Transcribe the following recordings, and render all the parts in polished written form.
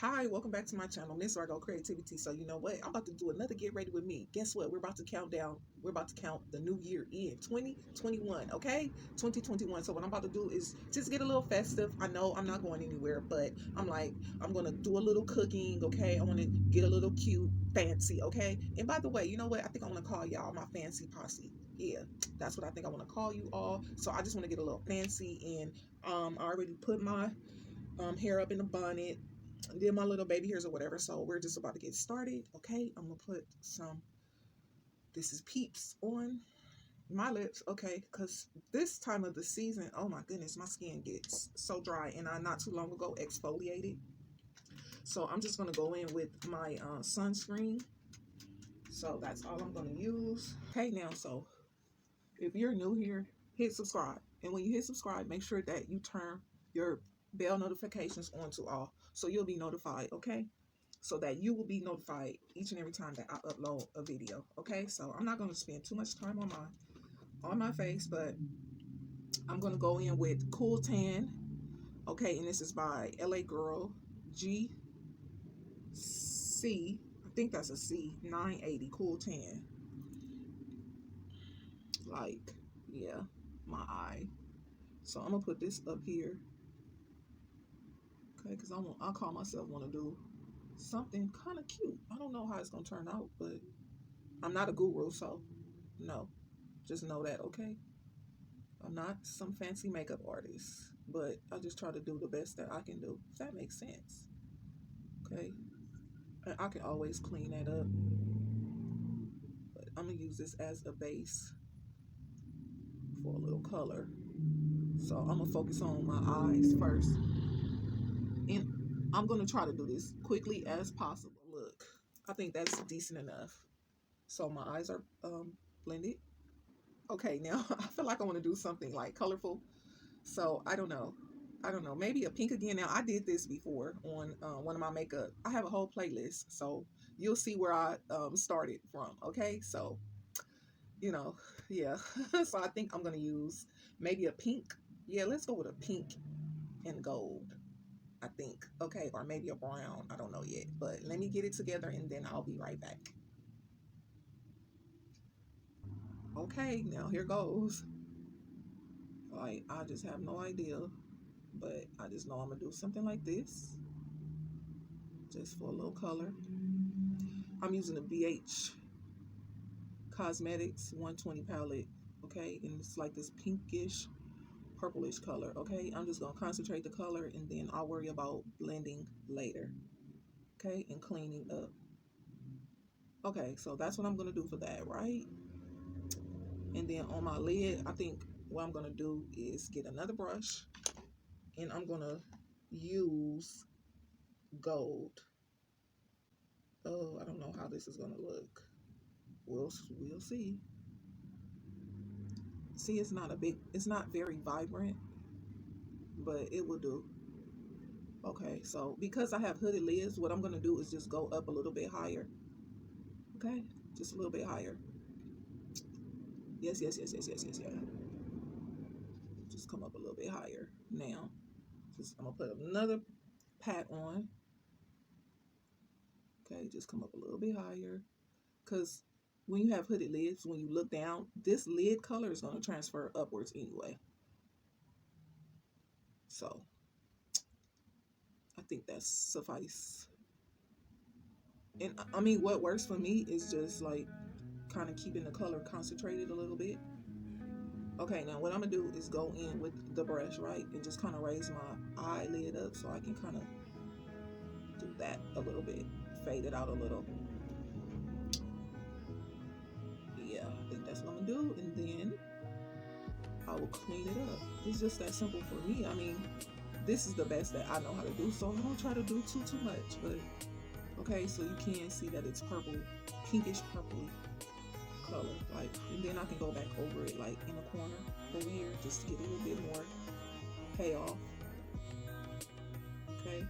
Hi, welcome back to my channel, Miss Virgo Creativity. So you know what? I'm about to do another get ready with me. Guess what? We're about to count down. We're about to count the new year in 2021, okay? 2021. So what I'm about to do is just get a little festive. I know I'm not going anywhere, but I'm going to do a little cooking, okay? I want to get a little cute, fancy, okay? And by the way, you know what? I think I want to call y'all my fancy posse. Yeah, that's what I think I want to call you all. So I just want to get a little fancy, and I already put my hair up in the bonnet, did my little baby hairs or whatever. So we're just about to get started. Okay, I'm gonna put some this is Peeps on my lips, okay, because this time of the season, oh my goodness, my skin gets so dry, and I not too long ago exfoliated. So I'm just gonna go in with my sunscreen. So that's all I'm gonna use. Okay, now, so if you're new here, hit subscribe, and when you hit subscribe, make sure that you turn your bell notifications on to all, so you'll be notified, okay? So that you will be notified each and every time that I upload a video. Okay, so I'm not going to spend too much time on my face, but I'm going to go in with Cool Tan. Okay, and this is by LA Girl GC. I think that's a C 980 Cool Tan. Like, yeah, my eye. So I'm gonna put this up here. Okay, because I call myself want to do something kind of cute. I don't know how it's gonna turn out, but I'm not a guru, so no. Just know that, okay? I'm not some fancy makeup artist, but I just try to do the best that I can do, if that makes sense. Okay? And I can always clean that up, but I'm going to use this as a base for a little color. So I'm going to focus on my eyes first. And I'm going to try to do this quickly as possible. Look, I think that's decent enough. So my eyes are blended. Okay, now I feel like I want to do something like colorful. So I don't know. Maybe a pink again. Now I did this before on one of my makeup. I have a whole playlist, so you'll see where I started from. Okay, so you know, yeah. So I think I'm gonna use maybe a pink. Yeah, let's go with a pink and gold. I think. Okay, or maybe a brown. I don't know yet, but let me get it together and then I'll be right back. Okay, now here goes. Like, I just have no idea, but I just know I'm gonna do something like this, just for a little color. I'm using a BH Cosmetics 120 palette, okay, and it's like this pinkish, purplish color, okay. I'm just gonna concentrate the color, and then I'll worry about blending later, okay, and cleaning up. Okay, so that's what I'm gonna do for that, right? And then on my lid, I think what I'm gonna do is get another brush, and I'm gonna use gold. Oh, I don't know how this is gonna look. We'll see. See, it's not very vibrant, but it will do. Okay, so because I have hooded lids, what I'm going to do is just go up a little bit higher. Okay, just a little bit higher. Yes, yes, yes, yes, yes, yes, yeah. Just come up a little bit higher. Now, I'm going to put another pat on. Okay, just come up a little bit higher. Because when you have hooded lids, when you look down, this lid color is going to transfer upwards anyway. So, I think that's suffice. And I mean, what works for me is just like kind of keeping the color concentrated a little bit. Okay, now what I'm gonna do is go in with the brush, right, and just kind of raise my eyelid up so I can kind of do that a little bit, fade it out a little. Yeah, I think that's what I'm gonna do, and then I will clean it up. It's just that simple for me. I mean, this is the best that I know how to do, so I don't try to do too much, but okay, so you can see that it's purple, pinkish purpley color, like, and then I can go back over it like in a corner over here just to get a little bit more payoff. Okay,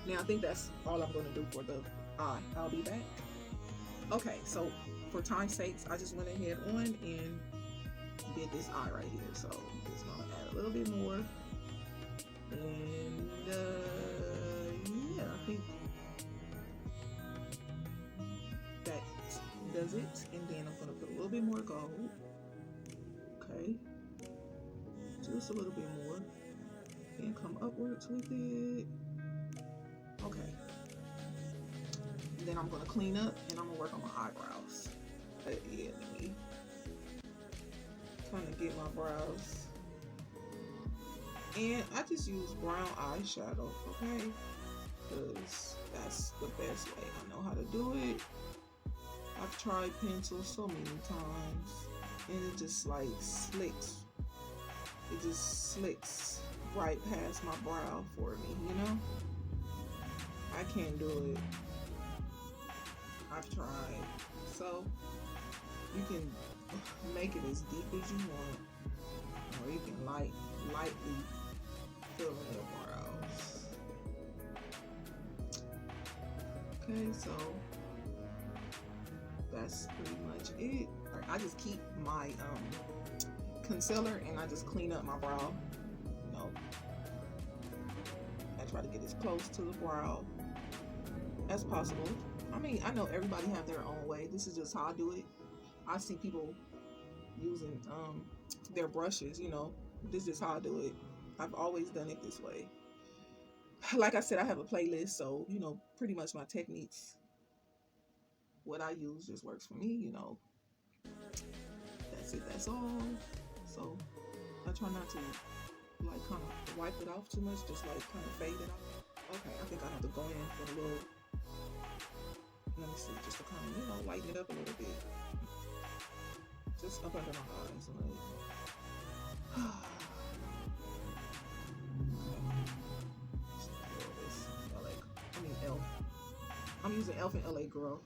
now I think that's all I'm going to do for the eye. I'll be back. Okay, so for time's sakes, I just went ahead on and did this eye right here, so I'm just going to add a little bit more, and okay, just a little bit more, and come upwards with it. Okay, and then I'm gonna clean up, and I'm gonna work on my eyebrows. But yeah, let me kind of get my brows. And I just use brown eyeshadow, okay? Because that's the best way I know how to do it. I've tried pencil so many times, and it just like slicks. It just slicks right past my brow for me, you know? I can't do it. I've tried. So you can make it as deep as you want, or you can lightly fill in your brows. Okay, so that's pretty much it. I just keep my concealer and I just clean up my brow. You know, I try to get as close to the brow as possible. I mean, I know everybody have their own way. This is just how I do it. I see people using their brushes, you know. This is how I do it. I've always done it this way. Like I said, I have a playlist, so you know, pretty much my techniques, what I use just works for me, you know. That's it, that's all. So I try not to like kind of wipe it off too much, just like kind of fade it off. Okay, I think I have to go in for a little, let me see, just to kind of, you know, lighten it up a little bit. Just up under my eyes, like. Elf. I'm using Elf and LA Girl.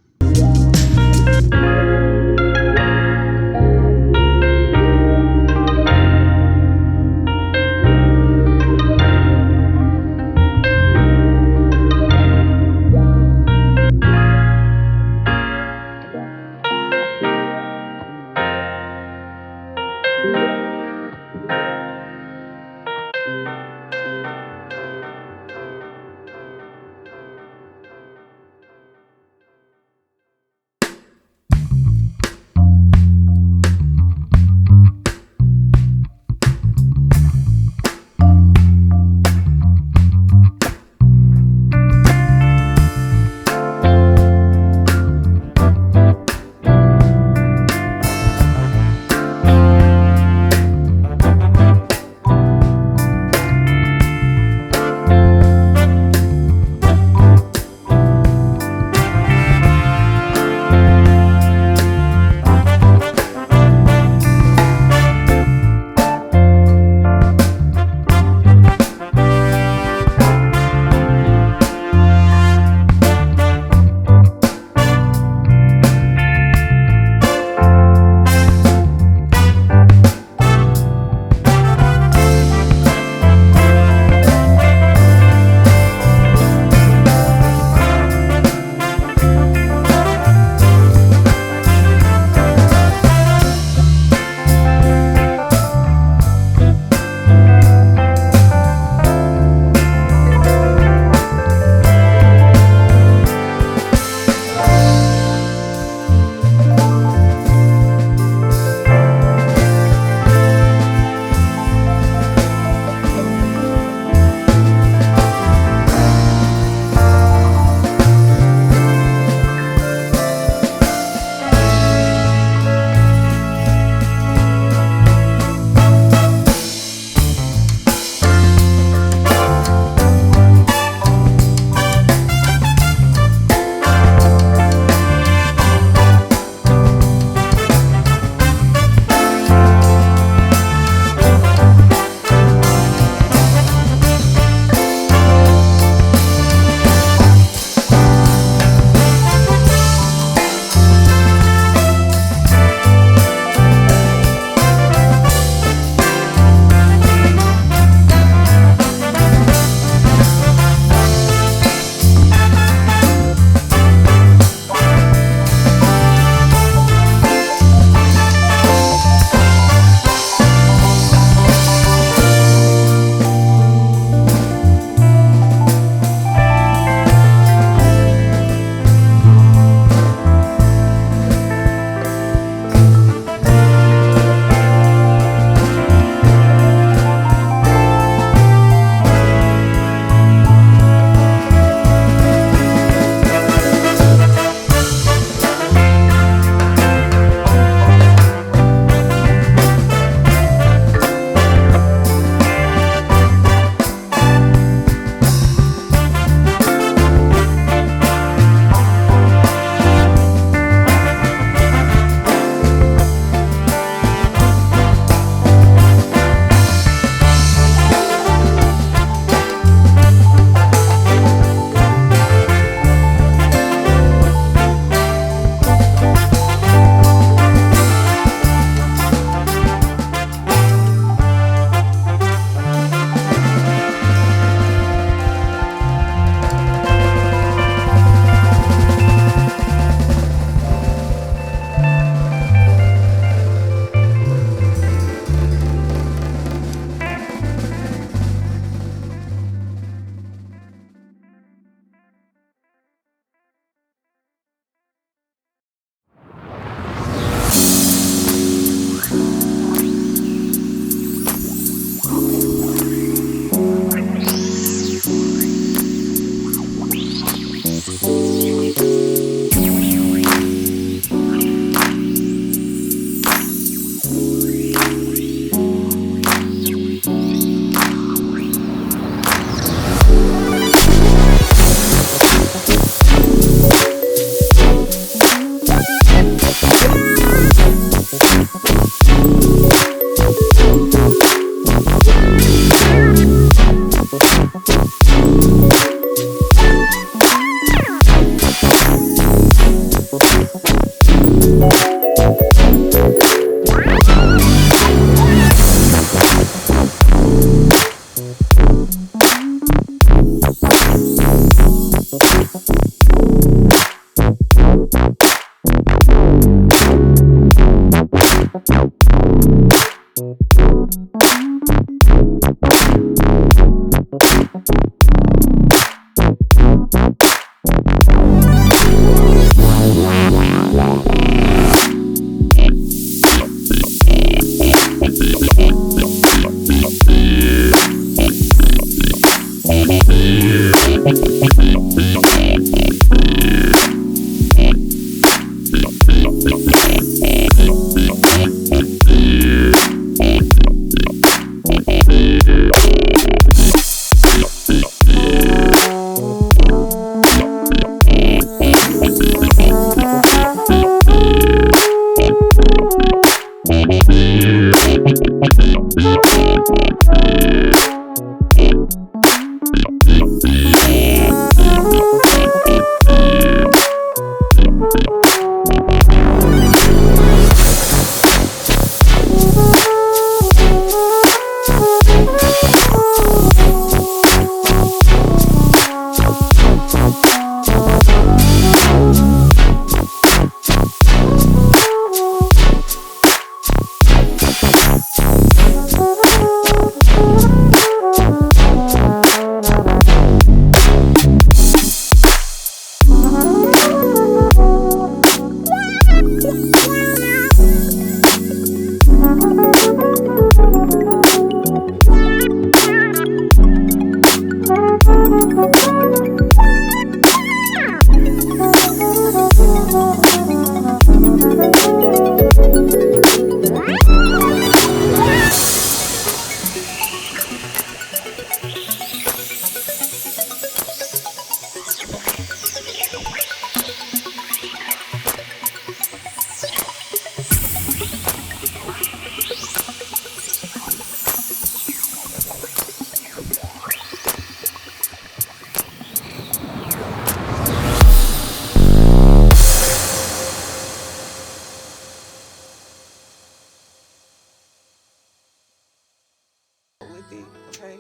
With it, okay?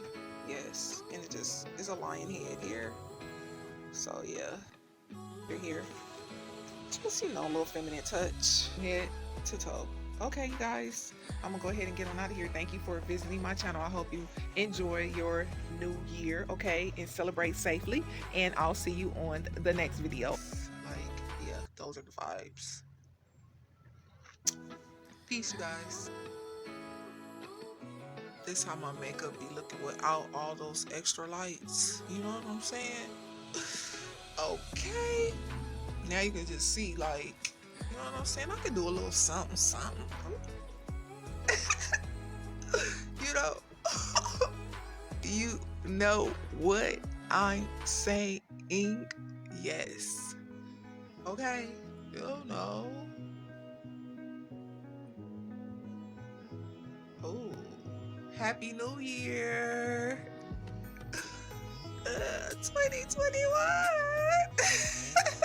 Yes, and it just is a lion head here. So yeah, you're here. Just, a little feminine touch, head to toe. Okay, you guys, I'm gonna go ahead and get on out of here. Thank you for visiting my channel. I hope you enjoy your new year, okay, and celebrate safely. And I'll see you on the next video. Like, yeah, those are the vibes. Peace, you guys. This how my makeup be looking without all those extra lights. You know what I'm saying? Okay. Now you can just see, like, you know what I'm saying? I can do a little something, something. You know? You know what I'm saying? Yes. Okay? You know. Oh. Happy New Year. 2021.